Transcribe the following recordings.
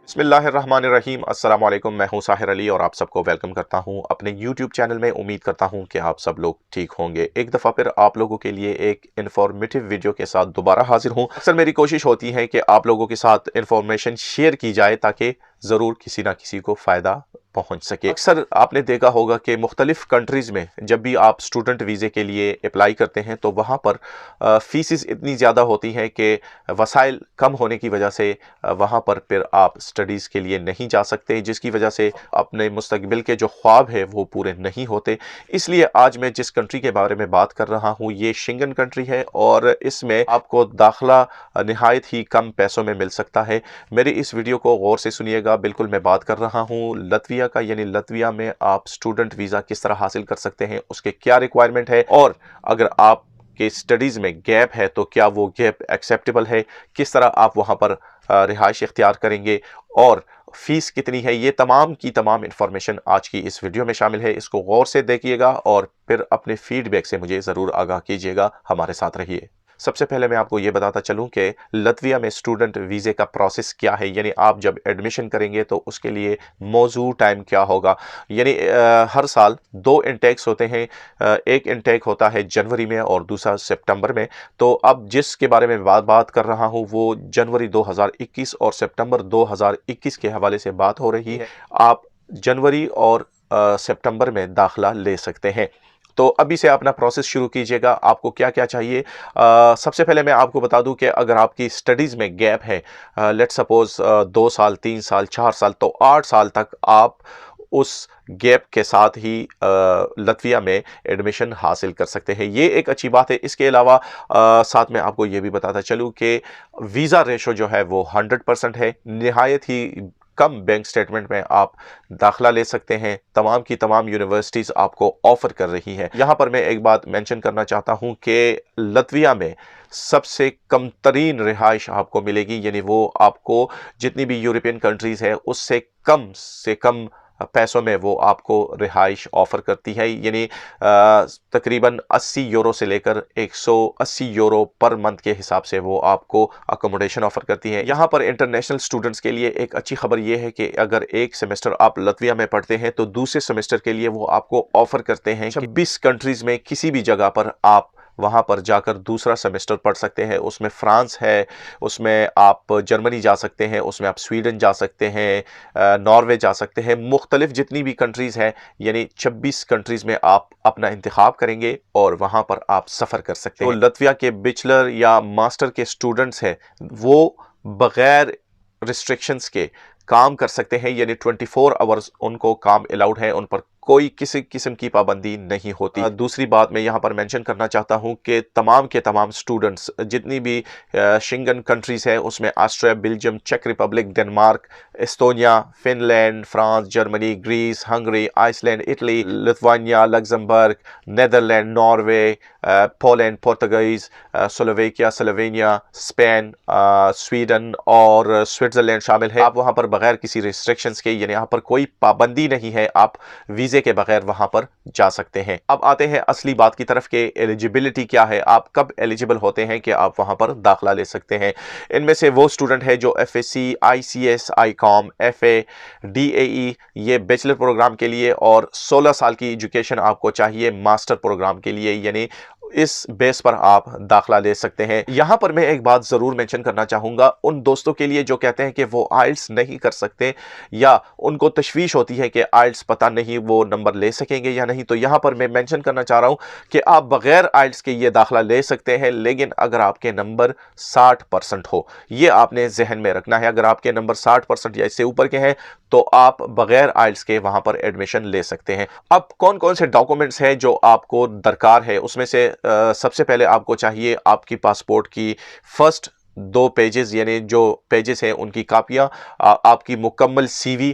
बिस्मिल्लाहिर्रहमानिर्रहीम। अस्सलाम वालेकुम। मैं हूं साहिर अली और आप सबको वेलकम करता हूं अपने YouTube चैनल में। उम्मीद करता हूं कि आप सब लोग ठीक होंगे। एक दफ़ा फिर आप लोगों के लिए एक इन्फॉर्मेटिव वीडियो के साथ दोबारा हाजिर हूं। अक्सर मेरी कोशिश होती है कि आप लोगों के साथ इन्फॉर्मेशन शेयर की जाए ताकि ज़रूर किसी ना किसी को फ़ायदा पहुंच सके। अक्सर आपने देखा होगा कि मुख्तलिफ कंट्रीज़ में जब भी आप स्टूडेंट वीज़े के लिए अप्लाई करते हैं तो वहाँ पर फ़ीसिस इतनी ज़्यादा होती हैं कि वसाइल कम होने की वजह से वहाँ पर फिर आप स्टडीज़ के लिए नहीं जा सकते, जिसकी वजह से अपने मुस्तकबिल के जो ख्वाब है वो पूरे नहीं होते। इसलिए आज मैं जिस कंट्री के बारे में बात कर रहा हूँ ये शेंगन कंट्री है और इसमें आपको दाखला नहायत ही कम पैसों में मिल सकता है। मेरी इस वीडियो को गौर से सुनिएगा। बिल्कुल मैं बात कर रहा हूँ लतविया का, यानी लतविया में आप स्टूडेंट वीज़ा किस तरह हासिल कर सकते हैं, उसके क्या रिक्वायरमेंट है और अगर आप के स्टडीज़ में गैप है तो क्या वो गैप एक्सेप्टेबल है, किस तरह आप वहाँ पर रिहाइश इख्तियार करेंगे और फीस कितनी है। ये तमाम की तमाम इन्फॉर्मेशन आज की इस वीडियो में शामिल है। इसको गौर से देखिएगा और फिर अपने फीडबैक से मुझे ज़रूर आगाह कीजिएगा। हमारे साथ रहिए। सबसे पहले मैं आपको ये बताता चलूं कि लतविया में स्टूडेंट वीज़े का प्रोसेस क्या है, यानी आप जब एडमिशन करेंगे तो उसके लिए मौजूद टाइम क्या होगा। यानी हर साल दो इंटेक्स होते हैं। एक इंटेक होता है जनवरी में और दूसरा सितंबर में। तो अब जिसके बारे में बात कर रहा हूँ वो जनवरी 2021 और सितंबर 2021 के हवाले से बात हो रही है। आप जनवरी और सितंबर में दाखिला ले सकते हैं। तो अभी से अपना प्रोसेस शुरू कीजिएगा। आपको क्या क्या चाहिए, सबसे पहले मैं आपको बता दूं कि अगर आपकी स्टडीज़ में गैप है, लेट्स सपोज 2 साल 3 साल 4 साल, तो 8 साल तक आप उस गैप के साथ ही लतविया में एडमिशन हासिल कर सकते हैं। ये एक अच्छी बात है। इसके अलावा साथ में आपको ये भी बताता चलूँ कि वीज़ा रेशो जो है वो 100% है। नहायत ही कम बैंक स्टेटमेंट में आप दाखिला ले सकते हैं। तमाम की तमाम यूनिवर्सिटीज़ आपको ऑफ़र कर रही हैं। यहाँ पर मैं एक बात मेंशन करना चाहता हूँ कि लतविया में सबसे कम तरीन रिहाइश आपको मिलेगी, यानी वो आपको जितनी भी यूरोपियन कंट्रीज़ है उससे कम से कम पैसों में वो आपको रिहाइश ऑफ़र करती है। यानी तकरीबन 80 यूरो से लेकर 180 यूरो पर मंथ के हिसाब से वो आपको अकोमोडेशन ऑफ़र करती है। यहाँ पर इंटरनेशनल स्टूडेंट्स के लिए एक अच्छी खबर ये है कि अगर एक सेमेस्टर आप लतविया में पढ़ते हैं तो दूसरे सेमेस्टर के लिए वो आपको ऑफ़र करते हैं 26 कंट्रीज़ में किसी भी जगह पर आप वहाँ पर जाकर दूसरा सेमेस्टर पढ़ सकते हैं। उसमें फ्रांस है, उसमें आप जर्मनी जा सकते हैं, उसमें आप स्वीडन जा सकते हैं, नॉर्वे जा सकते हैं। मुख्तलिफ जितनी भी कंट्रीज़ हैं, यानी 26 कंट्रीज़ में आप अपना इंतखाब करेंगे और वहाँ पर आप सफ़र कर सकते हैं। तो लतविया के बैचलर या मास्टर के स्टूडेंट्स हैं वो बग़ैर रिस्ट्रिक्शंस के काम कर सकते हैं, यानी 24 आवर्स उनको काम अलाउड है, उन पर कोई किसी किस्म की पाबंदी नहीं होती। दूसरी बात मैं यहाँ पर मेंशन करना चाहता हूँ कि तमाम के तमाम स्टूडेंट्स जितनी भी शेंगन कंट्रीज़ हैं उसमें ऑस्ट्रिया, बेल्जियम, चेक Republic, Denmark, Estonia, Finland, France, Germany, Greece, Hungary, Iceland, Italy, Lithuania, Luxembourg, Netherland, Norway, Poland, पुर्तगाल, स्लोवेकिया, स्लोवेनिया, स्पेन, स्वीडन और स्विट्ज़रलैंड शामिल है। आप वहाँ पर बगैर किसी रिस्ट्रिक्शंस के, यानी यहाँ पर कोई पाबंदी नहीं है, आप वीज़े के बगैर वहाँ पर जा सकते हैं। अब आते हैं असली बात की तरफ कि एलिजिबिलिटी क्या है, आप कब एलिजिबल होते हैं कि आप वहाँ पर दाखिला ले सकते हैं। इनमें से वो स्टूडेंट है जो FSc, ICS, ICOM, FA, DAE ये बैचलर प्रोग्राम के लिए और 16 साल की एजुकेशन आपको चाहिए मास्टर प्रोग्राम के लिए, यानी इस बेस पर आप दाखिला ले सकते हैं। यहाँ पर मैं एक बात ज़रूर मेंशन करना चाहूँगा उन दोस्तों के लिए जो कहते हैं कि वो आइल्स नहीं कर सकते या उनको तशवीश होती है कि आइल्स पता नहीं वो नंबर ले सकेंगे या नहीं। तो यहाँ पर मैं मेंशन करना चाह रहा हूँ कि आप बग़ैर आइल्स के ये दाखिला ले सकते हैं, लेकिन अगर आपके नंबर 60% हो, ये आपने जहन में रखना है। अगर आपके नंबर 60% या इससे ऊपर के हैं तो आप बग़ैर आइल्स के वहाँ पर एडमिशन ले सकते हैं। अब कौन कौन से डॉक्यूमेंट्स हैं जो आपको दरकार है, उसमें से सबसे पहले आपको चाहिए आपकी पासपोर्ट की फर्स्ट 2 पेजेस, यानी जो पेजेस हैं उनकी कापियाँ, आपकी मुकम्मल CV,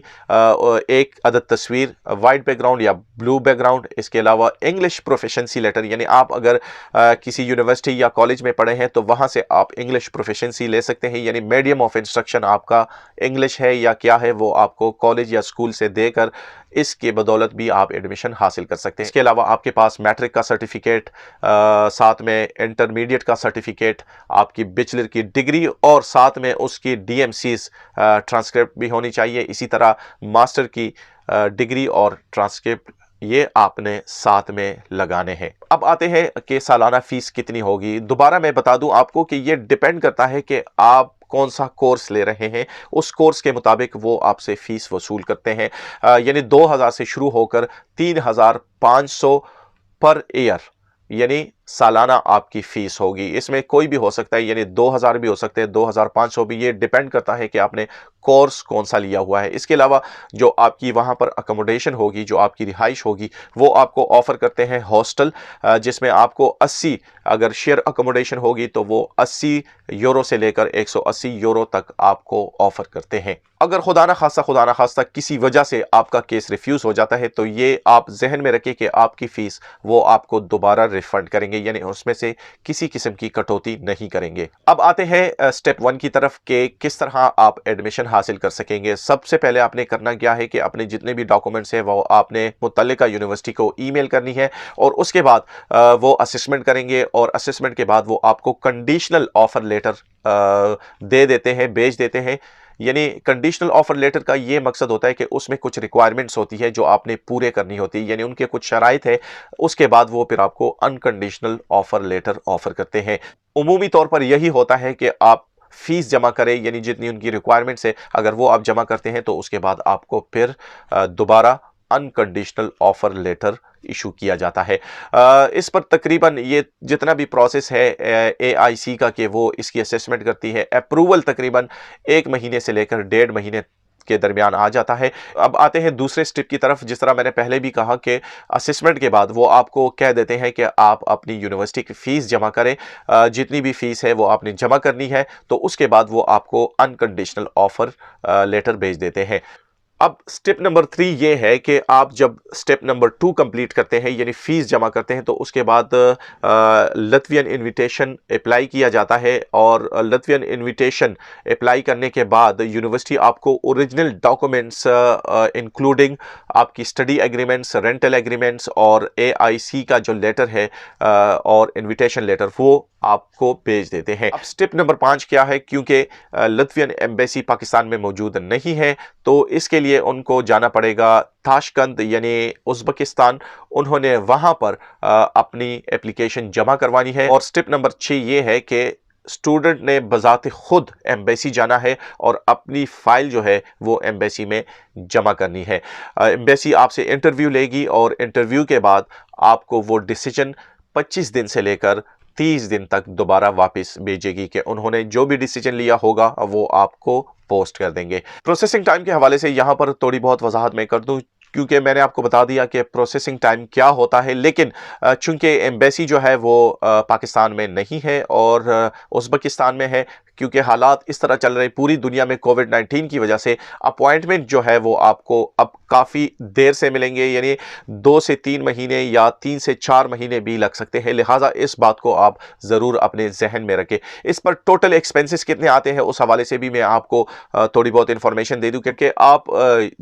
एक अदद तस्वीर, वाइट बैकग्राउंड या ब्लू बैकग्राउंड। इसके अलावा इंग्लिश प्रोफिशिएंसी लेटर, यानी आप अगर किसी यूनिवर्सिटी या कॉलेज में पढ़े हैं तो वहाँ से आप इंग्लिश प्रोफिशिएंसी ले सकते हैं, यानी मीडियम ऑफ इंस्ट्रक्शन आपका इंग्लिश है या क्या है वो आपको कॉलेज या स्कूल से देकर इसके बदौलत भी आप एडमिशन हासिल कर सकते हैं। इसके अलावा आपके पास मैट्रिक का सर्टिफिकेट, साथ में इंटरमीडिएट का सर्टिफिकेट, आपकी बैचलर की ڈگری اور ساتھ میں اس کی DMC's ٹرانسکرپٹ بھی ہونی چاہیے. اسی طرح ماسٹر کی ڈگری اور ٹرانسکرپٹ یہ آپ نے ساتھ میں لگانے ہیں. اب آتے ہیں کہ سالانہ فیس کتنی ہوگی. دوبارہ میں بتا دوں آپ کو کہ یہ ڈیپینڈ کرتا ہے کہ آپ کون سا کورس لے رہے ہیں. اس کورس کے مطابق وہ آپ سے فیس وصول کرتے ہیں. یعنی 2,000 سے شروع ہو کر 3,500 پر ایئر یعنی سالانہ آپ کی فیس ہوگی. اس میں کوئی بھی ہو سکتا ہے، یعنی 2,000 بھی ہو سکتے ہیں، 2,500 بھی. یہ ڈیپینڈ کرتا ہے کہ آپ نے کورس کون سا لیا ہوا ہے. اس کے علاوہ جو آپ کی وہاں پر اکوموڈیشن ہوگی، جو آپ کی رہائش ہوگی، وہ آپ کو آفر کرتے ہیں ہاسٹل، جس میں آپ کو 80 اگر شیئر اکوموڈیشن ہوگی تو وہ 80 یورو سے لے کر 180 یورو تک آپ کو آفر کرتے ہیں. اگر خدا نخواستہ کسی وجہ سے آپ کا کیس ریفیوز ہو جاتا ہے تو یہ آپ ذہن میں رکھیں کہ آپ کی فیس وہ آپ کو دوبارہ ریفنڈ کریں گے، یعنی اس میں سے کسی قسم کی کٹوتی نہیں کریں گے. اب آتے ہیں سٹیپ 1 کی طرف کہ کس طرح آپ ایڈمیشن حاصل کر سکیں گے. سب سے پہلے آپ نے کرنا کیا ہے کہ اپنے جتنے بھی ڈاکومنٹس ہیں وہ آپ نے متعلقہ یونیورسٹی کو ای میل کرنی ہے، اور اس کے بعد وہ اسسمنٹ کریں گے، اور اسسمنٹ کے بعد وہ آپ کو کنڈیشنل آفر لیٹر دے دیتے ہیں، بھیج دیتے ہیں. یعنی کنڈیشنل آفر لیٹر کا یہ مقصد ہوتا ہے کہ اس میں کچھ ریکوائرمنٹس ہوتی ہے جو آپ نے پورے کرنی ہوتی ہے، یعنی ان کے کچھ شرائط ہے. اس کے بعد وہ پھر آپ کو انکنڈیشنل آفر لیٹر آفر کرتے ہیں. عمومی طور پر یہی ہوتا ہے کہ آپ فیس جمع کریں، یعنی جتنی ان کی ریکوائرمنٹس ہے اگر وہ آپ جمع کرتے ہیں تو اس کے بعد آپ کو پھر دوبارہ انکنڈیشنل آفر لیٹر ایشو کیا جاتا ہے. اس پر تقریباً یہ جتنا بھی پروسیس ہے AIC کا کہ وہ اس کی اسسمنٹ کرتی ہے، اپروول تقریباً 1 مہینے سے لے کر 1.5 مہینے کے درمیان آ جاتا ہے. اب آتے ہیں دوسرے سٹیپ کی طرف. جس طرح میں نے پہلے بھی کہا کہ اسسمنٹ کے بعد وہ آپ کو کہہ دیتے ہیں کہ آپ اپنی یونیورسٹی کی فیس جمع کریں، جتنی بھی فیس ہے وہ آپ نے جمع کرنی ہے، تو اس کے بعد وہ آپ کو انکنڈیشنل آفر لیٹر بھیج دیتے ہیں. اب سٹیپ نمبر 3 یہ ہے کہ آپ جب سٹیپ نمبر 2 کمپلیٹ کرتے ہیں، یعنی فیس جمع کرتے ہیں، تو اس کے بعد لتوین انویٹیشن اپلائی کیا جاتا ہے. اور لتوین انویٹیشن اپلائی کرنے کے بعد یونیورسٹی آپ کو اوریجنل ڈاکومنٹس انکلوڈنگ آپ کی اسٹڈی ایگریمنٹس، رینٹل ایگریمنٹس اور AIC کا جو لیٹر ہے اور انویٹیشن لیٹر وہ آپ کو بھیج دیتے ہیں. اب سٹیپ نمبر 5 کیا ہے؟ کیونکہ لتوین ایمبیسی پاکستان میں موجود نہیں ہے تو اس کے لیے ان کو جانا پڑے گا تاشقند یعنی ازبکستان. انہوں نے وہاں پر اپنی اپلیکیشن جمع کروانی ہے. اور سٹیپ نمبر 6 یہ ہے کہ اسٹوڈنٹ نے بذات خود ایمبیسی جانا ہے اور اپنی فائل جو ہے وہ ایمبیسی میں جمع کرنی ہے. ایمبیسی آپ سے انٹرویو لے گی اور انٹرویو کے بعد آپ کو وہ ڈیسیجن 25 دن سے لے کر 30 دن تک دوبارہ واپس بھیجے گی کہ انہوں نے جو بھی ڈیسیجن لیا ہوگا وہ آپ کو پوسٹ کر دیں گے. پروسیسنگ ٹائم کے حوالے سے یہاں پر تھوڑی بہت وضاحت میں کر دوں، کیونکہ میں نے آپ کو بتا دیا کہ پروسیسنگ ٹائم کیا ہوتا ہے، لیکن چونکہ ایمبیسی جو ہے وہ پاکستان میں نہیں ہے اور ازبکستان میں ہے، کیونکہ حالات اس طرح چل رہے پوری دنیا میں کووڈ-19 کی وجہ سے اپوائنٹمنٹ جو ہے وہ آپ کو اب کافی دیر سے ملیں گے، یعنی 2 سے 3 مہینے یا 3 سے 4 مہینے بھی لگ سکتے ہیں. لہٰذا اس بات کو آپ ضرور اپنے ذہن میں رکھیں. اس پر ٹوٹل ایکسپینسز کتنے آتے ہیں اس حوالے سے بھی میں آپ کو تھوڑی بہت انفارمیشن دے دوں کہ آپ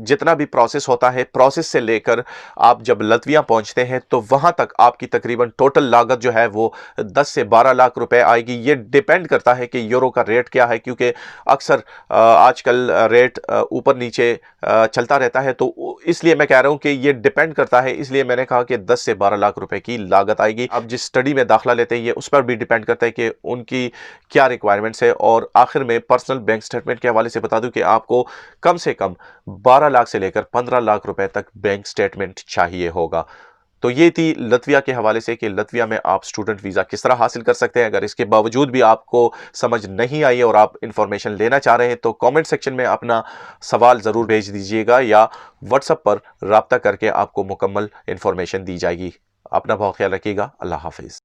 جتنا بھی پروسیس ہوتا ہے، پروسیس سے لے کر آپ جب لتویا پہنچتے ہیں تو وہاں تک آپ کی تقریباً ٹوٹل لاگت جو ہے وہ 10 سے 12 لاکھ روپے آئے گی. یہ ڈیپینڈ کرتا ہے کہ یورو کا ریٹ کیا ہے، کیونکہ اکثر آج کل ریٹ اوپر نیچے چلتا رہتا ہے، تو اس لیے میں کہہ رہا ہوں کہ یہ ڈیپینڈ کرتا ہے. اس لیے میں نے کہا کہ 10 سے 12 لاکھ روپے کی لاگت آئے گی. اب جس سٹڈی میں داخلہ لیتے ہیں یہ اس پر بھی ڈیپینڈ کرتا ہے کہ ان کی کیا ریکوائرمنٹس ہے. اور آخر میں پرسنل بینک سٹیٹمنٹ کے حوالے سے بتا دوں کہ آپ کو کم سے کم 12 لاکھ سے لے کر 15 لاکھ روپے تک بینک سٹیٹمنٹ چاہیے ہوگا. تو یہ تھی لتویا کے حوالے سے کہ لتویا میں آپ اسٹوڈنٹ ویزا کس طرح حاصل کر سکتے ہیں. اگر اس کے باوجود بھی آپ کو سمجھ نہیں آئی اور آپ انفارمیشن لینا چاہ رہے ہیں تو کامنٹ سیکشن میں اپنا سوال ضرور بھیج دیجیے گا یا واٹس ایپ پر رابطہ کر کے آپ کو مکمل انفارمیشن دی جائے گی. اپنا بہت خیال رکھیے گا. اللہ حافظ.